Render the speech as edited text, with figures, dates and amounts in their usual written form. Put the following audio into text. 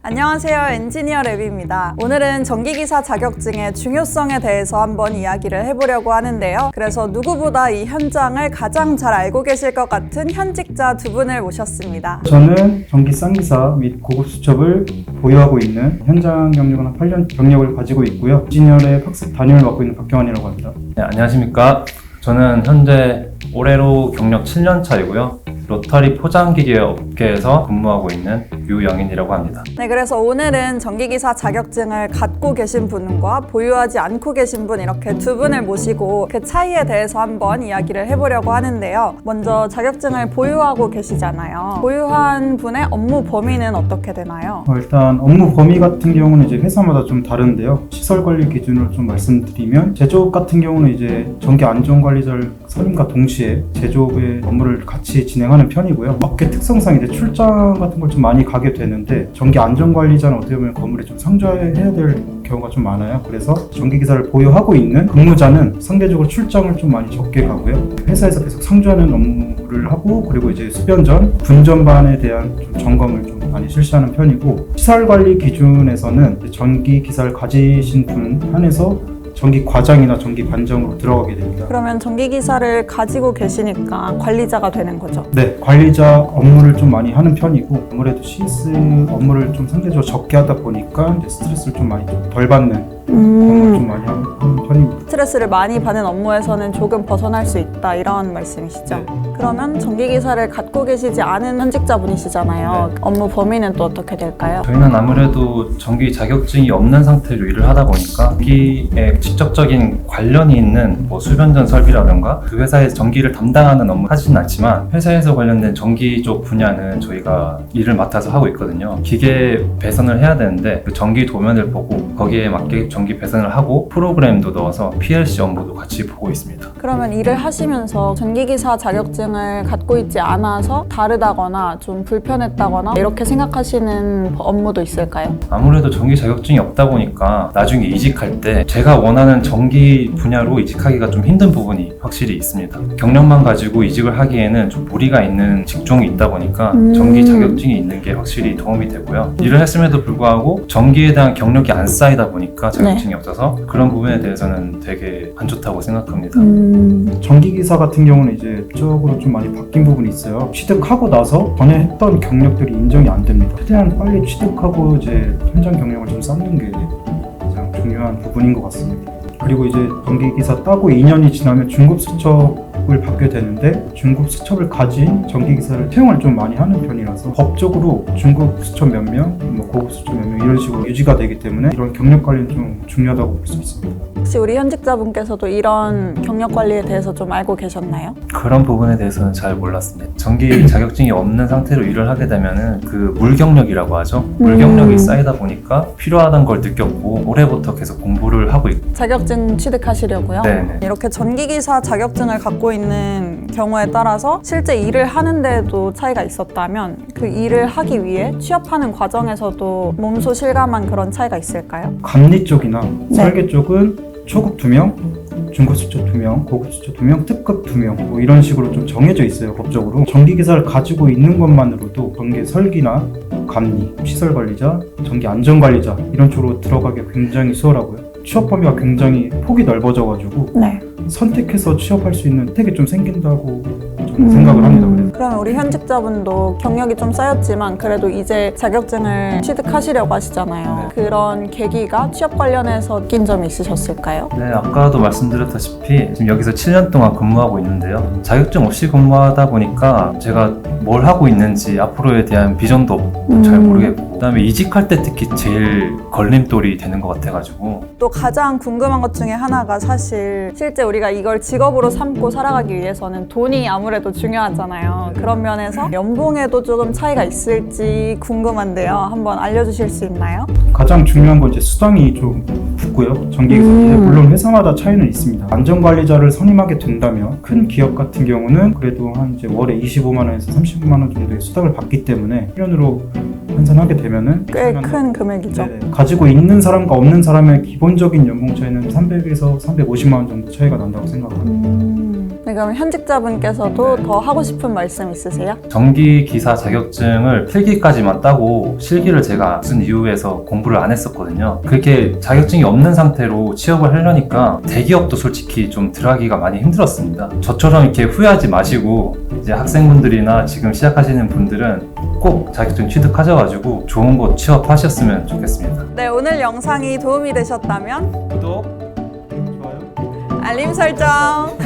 안녕하세요, 엔지니어 랩입니다. 오늘은 전기기사 자격증의 중요성에 대해서 한번 이야기를 해보려고 하는데요. 그래서 누구보다 이 현장을 가장 잘 알고 계실 것 같은 현직자 두 분을 모셨습니다. 저는 전기 쌍기사 및 고급 수첩을 보유하고 있는 현장 경력은 한 8년 경력을 가지고 있고요. 엔지니어랩 학습 담임을 맡고 있는 박경환이라고 합니다. 네, 안녕하십니까. 저는 현재 올해로 경력 7년 차이고요. 로터리 포장기계 업계에서 근무하고 있는 유영인이라고 합니다. 네, 그래서 오늘은 전기기사 자격증을 갖고 계신 분과 보유하지 않고 계신 분 이렇게 두 분을 모시고 그 차이에 대해서 한번 이야기를 해보려고 하는데요. 먼저 자격증을 보유하고 계시잖아요. 보유한 분의 업무 범위는 어떻게 되나요? 일단 업무 범위 같은 경우는 이제 회사마다 좀 다른데요. 시설 관리 기준으로 좀 말씀드리면 제조업 같은 경우는 이제 전기 안전관리자를 선임과 동시에 제조업의 업무를 같이 진행하는 편이고요. 업계 특성상 이제 출장 같은 걸 좀 많이 가게 되는데 전기 안전관리자는 어떻게 보면 건물에 좀 상주해야 될 경우가 좀 많아요. 그래서 전기기사를 보유하고 있는 근무자는 상대적으로 출장을 좀 많이 적게 가고요. 회사에서 계속 상주하는 업무를 하고 그리고 이제 수변전, 분전반에 대한 좀 점검을 좀 많이 실시하는 편이고 시설 관리 기준에서는 전기기사를 가지신 분 한해서 전기 과장이나 전기 반장으로 들어가게 됩니다. 그러면 전기기사를 가지고 계시니까 관리자가 되는 거죠? 네, 관리자 업무를 좀 많이 하는 편이고 아무래도 CS 업무를 좀 상대적으로 적게 하다 보니까 이제 스트레스를 좀 많이 덜 받는 업무를 좀 많이 하는 편입니다. 스트레스를 많이 받는 업무에서는 조금 벗어날 수 있다 이런 말씀이시죠? 네. 그러면 전기기사를 갖고 계시지 않은 현직자분이시잖아요. 네. 업무 범위는 또 어떻게 될까요? 저희는 아무래도 전기 자격증이 없는 상태로 일을 하다 보니까 전기에 직접적인 관련이 있는 수변전 설비라든가 그 회사에서 전기를 담당하는 업무 하지는 않지만 회사에서 관련된 전기 쪽 분야는 저희가 일을 맡아서 하고 있거든요. 기계 배선을 해야 되는데 그 전기 도면을 보고 거기에 맞게 전기 배선을 하고 프로그램도 넣어서 PLC 업무도 같이 보고 있습니다. 그러면 일을 하시면서 전기기사 자격증을 갖고 있지 않아서 다르다거나 좀 불편했다거나 이렇게 생각하시는 업무도 있을까요? 아무래도 전기 자격증이 없다 보니까 나중에 이직할 때 제가 원하는 전기 분야로 이직하기가 좀 힘든 부분이 확실히 있습니다. 경력만 가지고 이직을 하기에는 좀 무리가 있는 직종이 있다 보니까 전기 자격증이 있는 게 확실히 도움이 되고요. 일을 했음에도 불구하고 전기에 대한 경력이 안 쌓이다 보니까 자격증이 없어서 그런 부분에 대해서는 되게 안 좋다고 생각합니다. 전기기사 같은 경우는 이제 법적으로 좀 많이 바뀐 부분이 있어요. 취득하고 나서 전에 했던 경력들이 인정이 안 됩니다. 최대한 빨리 취득하고 이제 현장 경력을 좀 쌓는 게 가장 중요한 부분인 것 같습니다. 그리고 이제 전기기사 따고 2년이 지나면 중급수첩을 받게 되는데 중급수첩을 가진 전기기사를 채용을 좀 많이 하는 편이라서 법적으로 중급수첩 몇 명, 고급수첩 몇 명 이런 식으로 유지가 되기 때문에 이런 경력 관리는 좀 중요하다고 볼 수 있습니다. 혹시 우리 현직자분께서도 이런 경력 관리에 대해서 좀 알고 계셨나요? 그런 부분에 대해서는 잘 몰랐습니다. 전기 자격증이 없는 상태로 일을 하게 되면은 그 물경력이라고 하죠. 물경력이 쌓이다 보니까 필요하다는 걸 느꼈고 올해부터 계속 공부를 하고 있고 자격증 취득하시려고요? 네네. 이렇게 전기기사 자격증을 갖고 있는 경우에 따라서 실제 일을 하는데도 차이가 있었다면 그 일을 하기 위해 취업하는 과정에서도 몸소 실감한 그런 차이가 있을까요? 감리 쪽이나 설계 쪽은 초급 2명, 중급 수첩 2명, 고급 수첩 2명, 특급 2명 이런 식으로 좀 정해져 있어요. 법적으로. 전기기사를 가지고 있는 것만으로도 전기 설계나 감리, 시설 관리자, 전기 안전관리자 이런 쪽으로 들어가기 굉장히 수월하고요. 취업 범위가 굉장히 폭이 넓어져가지고 선택해서 취업할 수 있는 혜택이 좀 생긴다고 저는 생각을 합니다. 그래서. 그러면 우리 현직자분도 경력이 좀 쌓였지만 그래도 이제 자격증을 취득하시려고 하시잖아요. 그런 계기가 취업 관련해서 느낀 점이 있으셨을까요? 네, 아까도 말씀드렸다시피 지금 여기서 7년 동안 근무하고 있는데요. 자격증 없이 근무하다 보니까 제가 뭘 하고 있는지 앞으로에 대한 비전도 잘 모르겠고 그다음에 이직할 때 특히 제일 걸림돌이 되는 것 같아가지고 또 가장 궁금한 것 중에 하나가 사실 실제 우리가 이걸 직업으로 삼고 살아가기 위해서는 돈이 아무래도 중요하잖아요. 그런 면에서 연봉에도 조금 차이가 있을지 궁금한데요. 한번 알려주실 수 있나요? 가장 중요한 건 이제 수당이 좀 붙고요. 전기기사 물론 회사마다 차이는 있습니다. 안전관리자를 선임하게 된다면 큰 기업 같은 경우는 그래도 한 이제 월에 25만 원에서 35만 원 정도의 수당을 받기 때문에 1년으로 환산하게 되면은 꽤 큰 금액이죠. 네, 가지고 있는 사람과 없는 사람의 기본적인 연봉 차이는 300에서 350만 원 정도 차이가 난다고 생각합니다. 네, 그럼 현직자분께서도 더 하고 싶은 말씀 있으세요? 전기기사 자격증을 필기까지만 따고 실기를 제가 무슨 이유에서 공부를 안 했었거든요. 그렇게 자격증이 없는 상태로 취업을 하려니까 대기업도 솔직히 좀 들어가기가 많이 힘들었습니다. 저처럼 이렇게 후회하지 마시고 이제 학생분들이나 지금 시작하시는 분들은 꼭 자격증 취득하셔가지고 좋은 곳 취업하셨으면 좋겠습니다. 네, 오늘 영상이 도움이 되셨다면 구독, 좋아요. 알림 설정